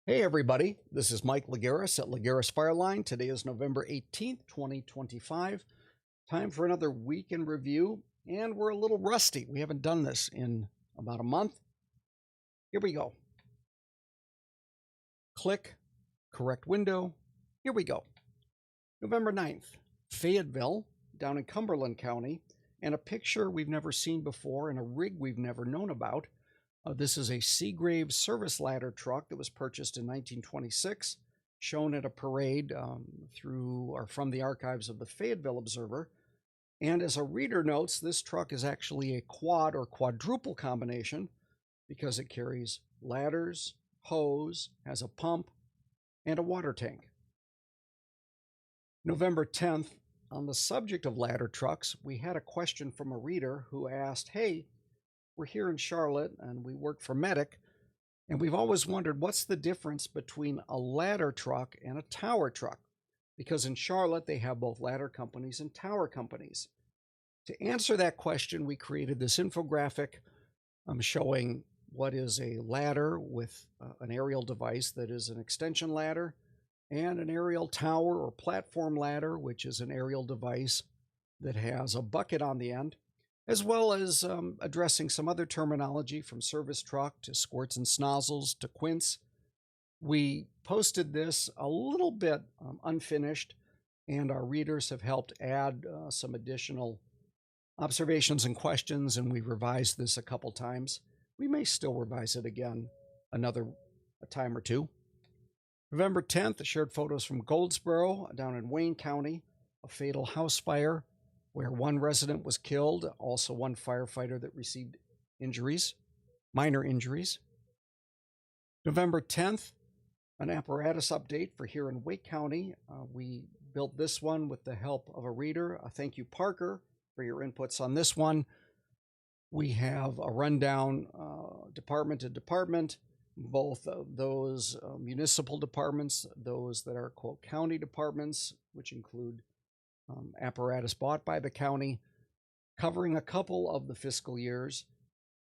Hey everybody, this is Mike Legeros at Legeros Fireline. Today is November 18th, 2025. Time for another week in review, and we're a little rusty. We haven't done this in about a month. Here we go. Click, correct window. Here we go. November 9th, Fayetteville, down in Cumberland County, and a picture we've never seen before and a rig we've never known about. This is a Seagrave service ladder truck that was purchased in 1926, shown at a parade from the archives of the Fayetteville Observer. And as a reader notes, this truck is actually a quad or quadruple combination because it carries ladders, hose, has a pump, and a water tank. November 10th, on the subject of ladder trucks, we had a question from a reader who asked, hey, we're here in Charlotte and we work for Medic, and we've always wondered what's the difference between a ladder truck and a tower truck, because in Charlotte they have both ladder companies and tower companies. To answer that question, we created this infographic showing what is a ladder with an aerial device that is an extension ladder, and an aerial tower or platform ladder, which is an aerial device that has a bucket on the end, as well as addressing some other terminology from service truck to squirts and snozzles to quints. We posted this a little bit unfinished, and our readers have helped add some additional observations and questions, and we revised this a couple times. We may still revise it again a time or two. November 10th, I shared photos from Goldsboro down in Wayne County, a fatal house fire where one resident was killed, also one firefighter that received injuries, minor injuries. November 10th, an apparatus update for here in Wake County. We built this one with the help of a reader. Thank you, Parker, for your inputs on this one. We have a rundown department to department, both of those municipal departments, those that are, quote, county departments, which include apparatus bought by the county, covering a couple of the fiscal years.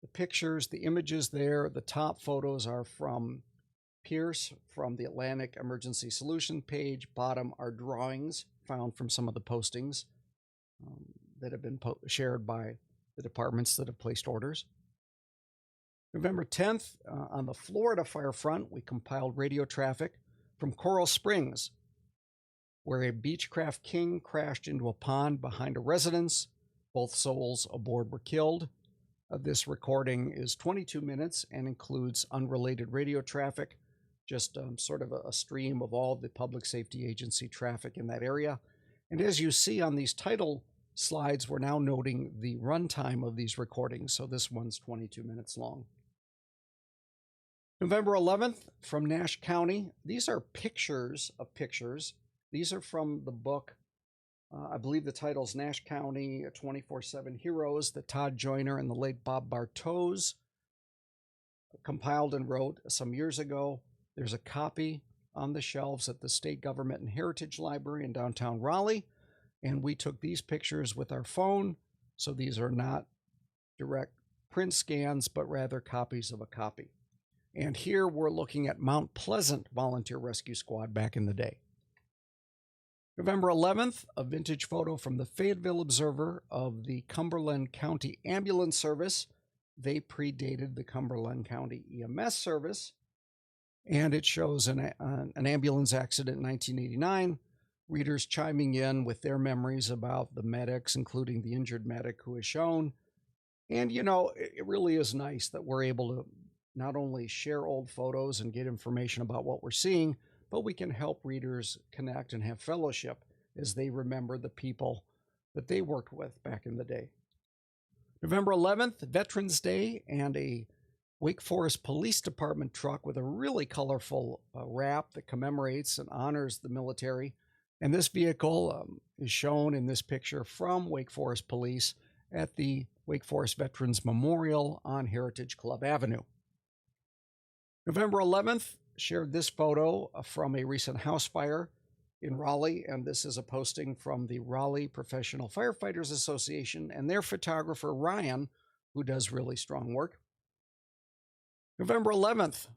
The pictures, the images there, the top photos are from Pierce from the Atlantic Emergency Solution page. Bottom are drawings found from some of the postings that have been shared by the departments that have placed orders. November 10th, on the Florida fire front, we compiled radio traffic from Coral Springs, where a Beechcraft King crashed into a pond behind a residence. Both souls aboard were killed. This recording is 22 minutes and includes unrelated radio traffic, just sort of a stream of all the public safety agency traffic in that area. And as you see on these title slides, we're now noting the runtime of these recordings, so this one's 22 minutes long. November 11th, from Nash County. These are pictures of pictures. These are from the book, I believe the title is Nash County 24/7 Heroes, that Todd Joyner and the late Bob Bartosz compiled and wrote some years ago. There's a copy on the shelves at the State Government and Heritage Library in downtown Raleigh, and we took these pictures with our phone, so these are not direct print scans, but rather copies of a copy. And here we're looking at Mount Pleasant Volunteer Rescue Squad back in the day. November 11th, a vintage photo from the Fayetteville Observer of the Cumberland County Ambulance Service. They predated the Cumberland County EMS service, and it shows an ambulance accident in 1989. Readers chiming in with their memories about the medics, including the injured medic who is shown. And, you know, it really is nice that we're able to not only share old photos and get information about what we're seeing, but we can help readers connect and have fellowship as they remember the people that they worked with back in the day. November 11th, Veterans Day, and a Wake Forest Police Department truck with a really colorful wrap that commemorates and honors the military. And this vehicle is shown in this picture from Wake Forest Police at the Wake Forest Veterans Memorial on Heritage Club Avenue. November 11th, shared this photo from a recent house fire in Raleigh, and this is a posting from the Raleigh Professional Firefighters Association and their photographer, Ryan, who does really strong work. November 11th,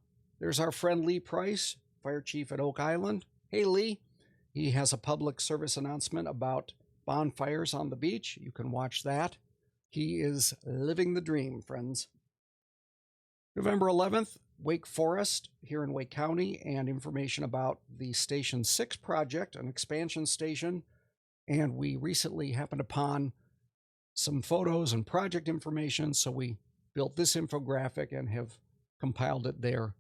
There's our friend Lee Price, fire chief at Oak Island. Hey, Lee. He has a public service announcement about bonfires on the beach. You can watch that. He is living the dream, friends. November 11th, Wake Forest here in Wake County, and information about the Station 6 project, an expansion station. And we recently happened upon some photos and project information, so we built this infographic and have compiled it there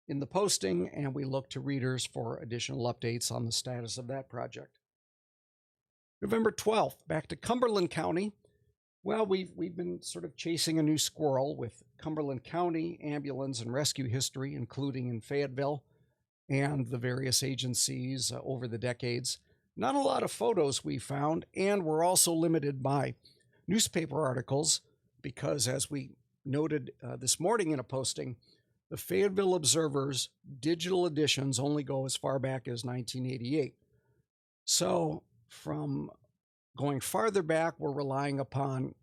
in the posting, and we look to readers for additional updates on the status of that project. November 12th, back to Cumberland County. Well, we've been sort of chasing a new squirrel with Cumberland County ambulance and rescue history, including in Fayetteville and the various agencies over the decades. Not a lot of photos we found, and we're also limited by newspaper articles because, as we noted this morning in a posting, the Fayetteville Observer's digital editions only go as far back as 1988. So from going farther back, we're relying upon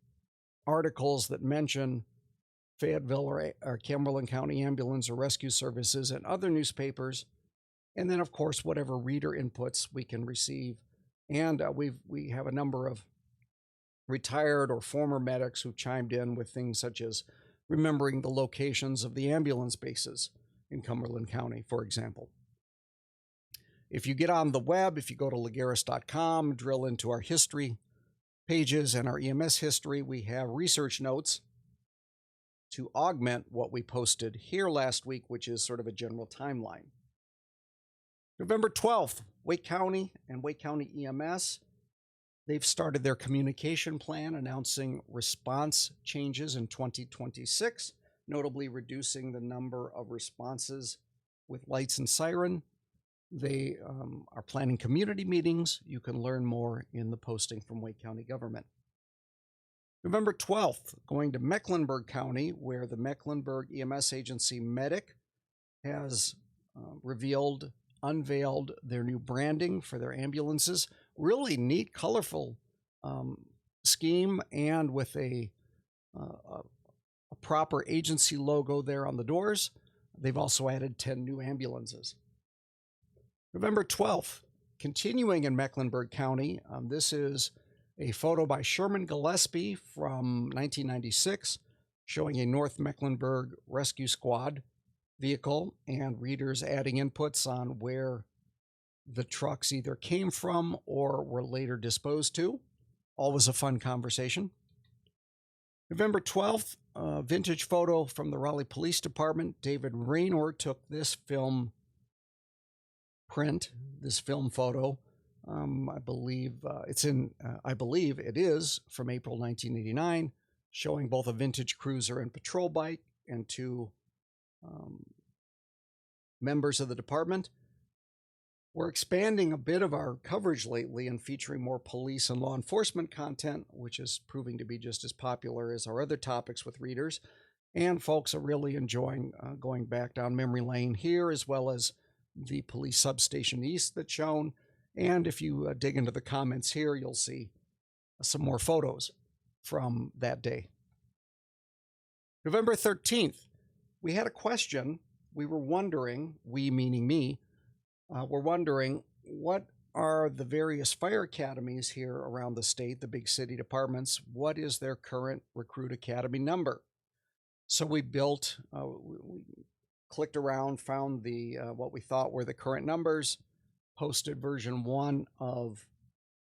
articles that mention Fayetteville or Cumberland County Ambulance or Rescue Services and other newspapers. And then, of course, whatever reader inputs we can receive. And we have a number of retired or former medics who chimed in with things such as remembering the locations of the ambulance bases in Cumberland County, for example. If you get on the web, if you go to Legeros.com, drill into our history pages and our EMS history, we have research notes to augment what we posted here last week, which is sort of a general timeline. November 12th, Wake County and Wake County EMS. They've started their communication plan announcing response changes in 2026, notably reducing the number of responses with lights and siren. They are planning community meetings. You can learn more in the posting from Wake County government. November 12th, going to Mecklenburg County, where the Mecklenburg EMS agency Medic has unveiled their new branding for their ambulances. Really neat, colorful scheme, and with a proper agency logo there on the doors. They've also added 10 new ambulances. November 12th, continuing in Mecklenburg County, this is a photo by Sherman Gillespie from 1996 showing a North Mecklenburg Rescue Squad vehicle, and readers adding inputs on where the trucks either came from or were later disposed to. Always a fun conversation. November 12th, vintage photo from the Raleigh Police Department. David Raynor took this film photo. I believe it is from April 1989, showing both a vintage cruiser and patrol bike and two members of the department. We're expanding a bit of our coverage lately and featuring more police and law enforcement content, which is proving to be just as popular as our other topics with readers. And folks are really enjoying going back down memory lane here, as well as the police substation east that's shown. And if you dig into the comments here, you'll see some more photos from that day. November 13th, we had a question. We were wondering, we meaning me, we're wondering what are the various fire academies here around the state, the big city departments, what is their current recruit academy number? So we clicked around, found the what we thought were the current numbers, posted version 1 of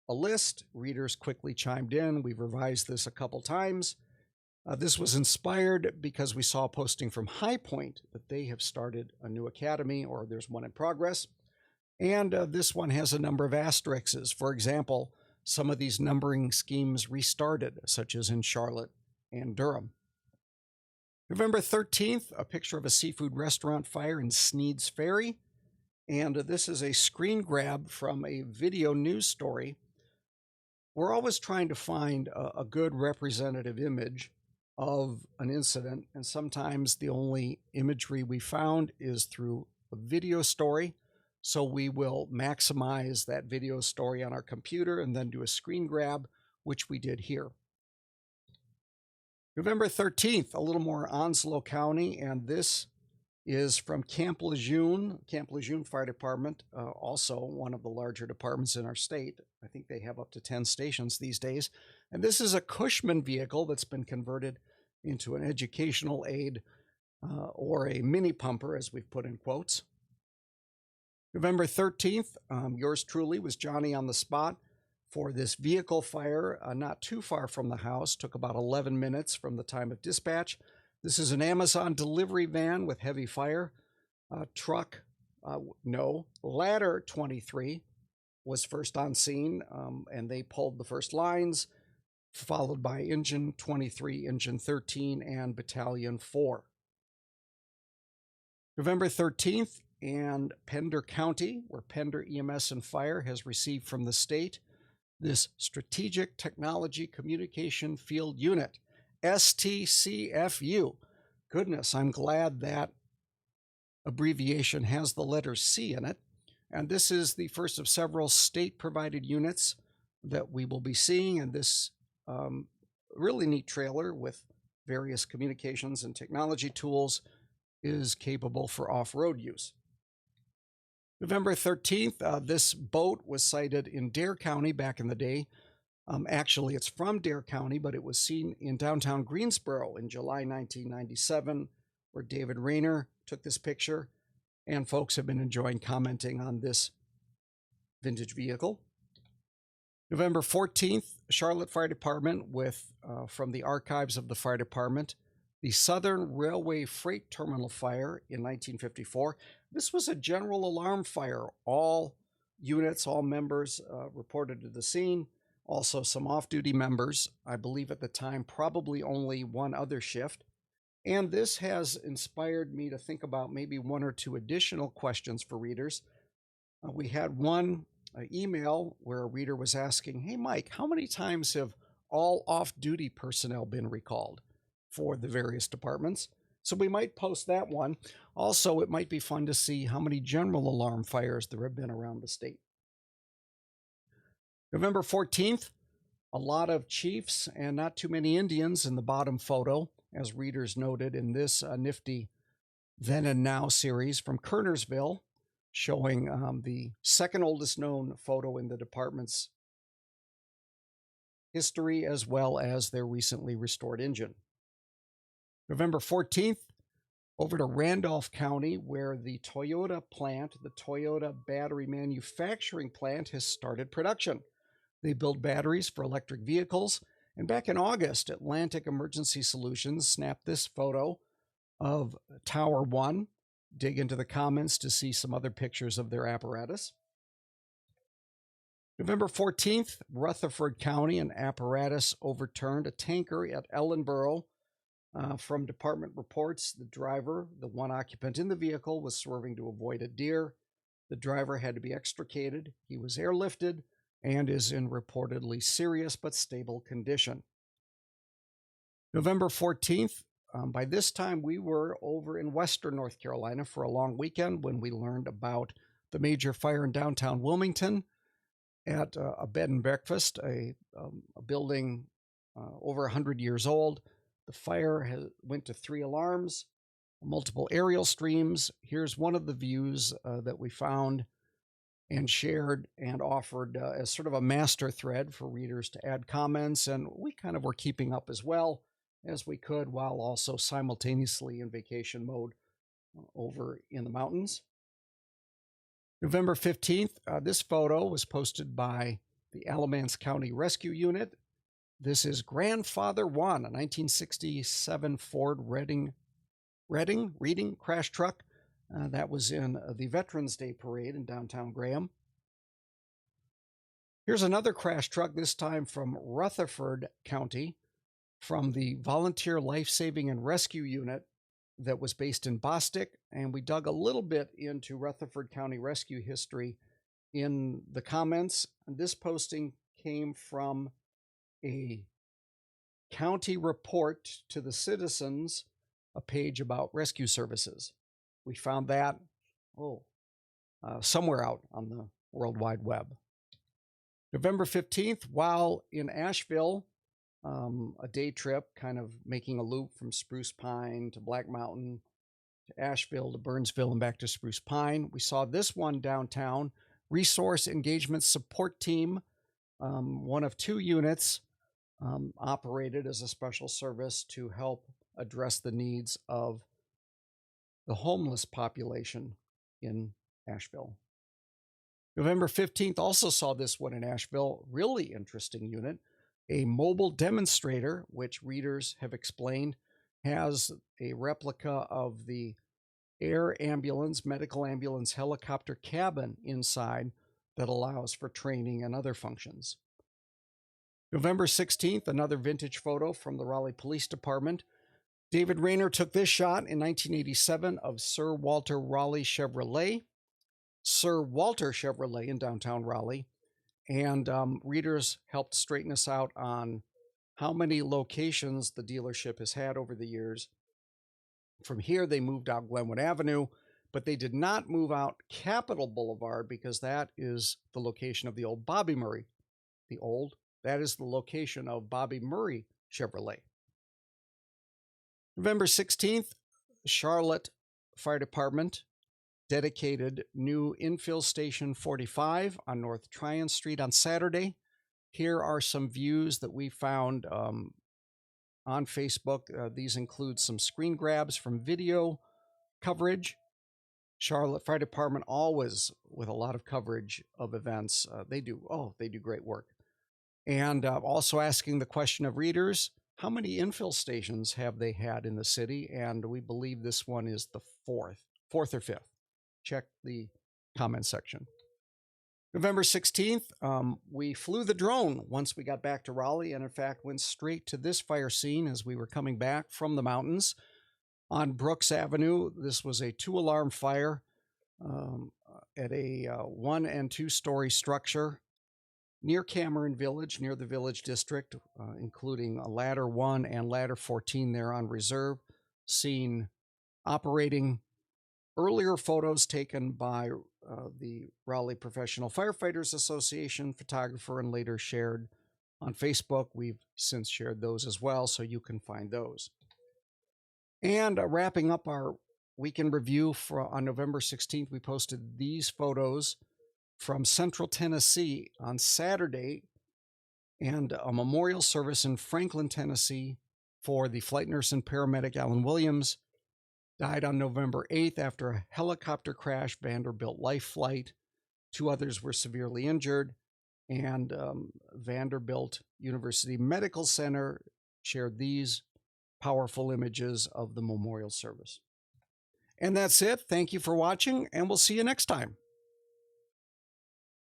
a list. Readers quickly chimed in. We've revised this a couple times. This was inspired because we saw a posting from High Point that they have started a new academy, or there's one in progress. And this one has a number of asterisks. For example, some of these numbering schemes restarted, such as in Charlotte and Durham. November 13th, a picture of a seafood restaurant fire in Sneed's Ferry. And this is a screen grab from a video news story. We're always trying to find a good representative image of an incident, and sometimes the only imagery we found is through a video story. So we will maximize that video story on our computer and then do a screen grab, which we did here. November 13th, a little more Onslow County, and this is from Camp Lejeune Fire Department, also one of the larger departments in our state. I think they have up to 10 stations these days. And this is a Cushman vehicle that's been converted into an educational aid or a mini pumper, as we've put in quotes. November 13th, yours truly was Johnny on the spot for this vehicle fire not too far from the house. Took about 11 minutes from the time of dispatch. This is an Amazon delivery van with heavy fire. Ladder 23 was first on scene, and they pulled the first lines, followed by Engine 23, Engine 13, and Battalion 4. November 13th, and Pender County, where Pender EMS and Fire has received from the state this Strategic Technology Communication Field Unit, STCFU. Goodness, I'm glad that abbreviation has the letter C in it. And this is the first of several state-provided units that we will be seeing in this really neat trailer with various communications and technology tools is capable for off-road use. November 13th, this boat was sighted in Dare County back in the day. Actually, it's from Dare County, but it was seen in downtown Greensboro in July 1997, where David Rayner took this picture, and folks have been enjoying commenting on this vintage vehicle. November 14th, Charlotte Fire Department with, from the archives of the fire department, the Southern Railway Freight Terminal fire in 1954. This was a general alarm fire. All units, all members reported to the scene. Also some off-duty members, I believe at the time, probably only one other shift. And this has inspired me to think about maybe one or two additional questions for readers. We had one email where a reader was asking, hey, Mike, how many times have all off-duty personnel been recalled for the various departments? So we might post that one. Also, it might be fun to see how many general alarm fires there have been around the state. November 14th, a lot of chiefs and not too many Indians in the bottom photo, as readers noted in this nifty Then and Now series from Kernersville, showing the second oldest known photo in the department's history, as well as their recently restored engine. November 14th, over to Randolph County, where the Toyota plant, the Toyota battery manufacturing plant, has started production. They build batteries for electric vehicles. And back in August, Atlantic Emergency Solutions snapped this photo of Tower 1. Dig into the comments to see some other pictures of their apparatus. November 14th, Rutherford County, an apparatus overturned a tanker at Ellenboro. From department reports, the driver, the one occupant in the vehicle, was swerving to avoid a deer. The driver had to be extricated. He was airlifted and is in reportedly serious but stable condition. November 14th, by this time we were over in western North Carolina for a long weekend when we learned about the major fire in downtown Wilmington at a bed and breakfast, a building over 100 years old. The fire went to 3 alarms, multiple aerial streams. Here's one of the views that we found and shared and offered as sort of a master thread for readers to add comments. And we kind of were keeping up as well as we could while also simultaneously in vacation mode over in the mountains. November 15th, this photo was posted by the Alamance County Rescue Unit. This is Grandfather One, a 1967 Ford Reading crash truck. That was in the Veterans Day Parade in downtown Graham. Here's another crash truck, this time from Rutherford County, from the Volunteer Life-Saving and Rescue Unit that was based in Bostic. And we dug a little bit into Rutherford County rescue history in the comments. And this posting came from a county report to the citizens, a page about rescue services. We found that, somewhere out on the World Wide Web. November 15th, while in Asheville, a day trip, kind of making a loop from Spruce Pine to Black Mountain to Asheville to Burnsville and back to Spruce Pine. We saw this one downtown, Resource Engagement Support Team, one of 2 units operated as a special service to help address the needs of the homeless population in Asheville. November 15th also saw this one in Asheville, really interesting unit, a mobile demonstrator, which readers have explained has a replica of the air ambulance, medical ambulance helicopter cabin inside that allows for training and other functions. November 16th, another vintage photo from the Raleigh Police Department. David Rayner took this shot in 1987 of Sir Walter Raleigh Chevrolet. Sir Walter Chevrolet in downtown Raleigh. And readers helped straighten us out on how many locations the dealership has had over the years. From here, they moved out Glenwood Avenue, but they did not move out Capitol Boulevard because that is the location of the old Bobby Murray. That is the location of Bobby Murray Chevrolet. November 16th, Charlotte Fire Department dedicated new infill station 45 on North Tryon Street on Saturday. Here are some views that we found on Facebook. These include some screen grabs from video coverage. Charlotte Fire Department always with a lot of coverage of events. They do great work. And also asking the question of readers, how many infill stations have they had in the city? And we believe this one is the fourth or fifth. Check the comment section. November 16th, we flew the drone once we got back to Raleigh, and in fact went straight to this fire scene as we were coming back from the mountains on Brooks Avenue. This was a 2-alarm fire at a 1- and 2-story structure near Cameron Village, near the Village District, including a Ladder 1 and Ladder 14 there on reserve, seen operating. Earlier photos taken by the Raleigh Professional Firefighters Association photographer and later shared on Facebook. We've since shared those as well, so you can find those. And wrapping up our weekend review on November 16th, we posted these photos from Central Tennessee on Saturday and a memorial service in Franklin, Tennessee for the flight nurse and paramedic Alan Williams. Died on November 8th after a helicopter crash, Vanderbilt Life Flight. 2 others were severely injured, and Vanderbilt University Medical Center shared these powerful images of the memorial service. And that's it. Thank you for watching, and we'll see you next time.